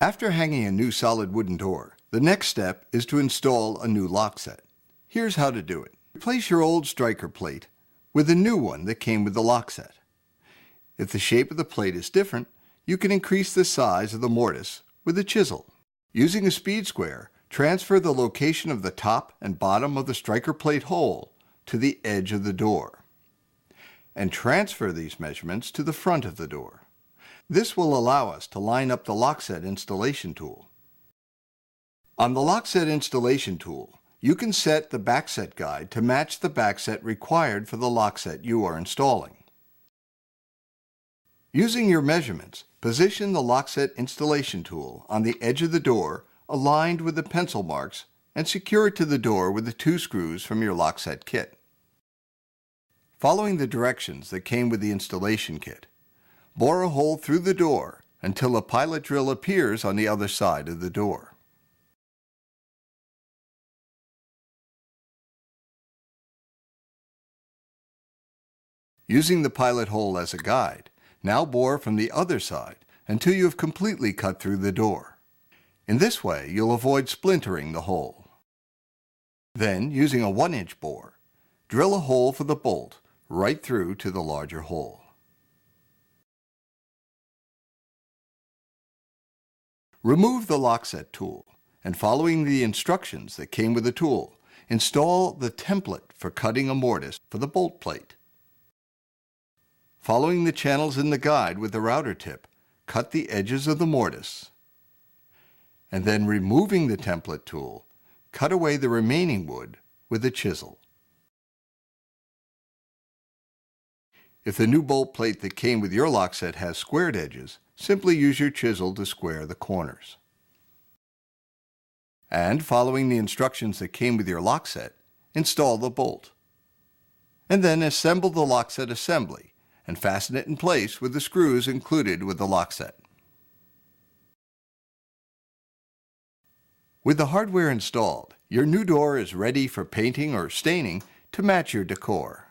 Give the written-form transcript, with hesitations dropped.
After hanging a new solid wooden door, the next step is to install a new lock set. Here's how to do it. Replace your old striker plate with a new one that came with the lock set. If the shape of the plate is different, you can increase the size of the mortise with a chisel. Using a speed square, transfer the location of the top and bottom of the striker plate hole to the edge of the door, and transfer these measurements to the front of the door. This will allow us to line up the Lockset installation tool. On the Lockset installation tool, you can set the backset guide to match the backset required for the Lockset you are installing. Using your measurements, position the Lockset installation tool on the edge of the door aligned with the pencil marks and secure it to the door with the 2 screws from your Lockset kit. Following the directions that came with the installation kit, bore a hole through the door until a pilot drill appears on the other side of the door. Using the pilot hole as a guide, now bore from the other side until you have completely cut through the door. In this way, you'll avoid splintering the hole. Then, using a 1-inch bore, drill a hole for the bolt right through to the larger hole. Remove the Lockset tool, and following the instructions that came with the tool, install the template for cutting a mortise for the bolt plate. Following the channels in the guide with the router tip, cut the edges of the mortise, and then removing the template tool, cut away the remaining wood with a chisel. If the new bolt plate that came with your Lockset has squared edges, simply use your chisel to square the corners. And following the instructions that came with your Lockset, install the bolt. And then assemble the Lockset assembly and fasten it in place with the screws included with the Lockset. With the hardware installed, your new door is ready for painting or staining to match your decor.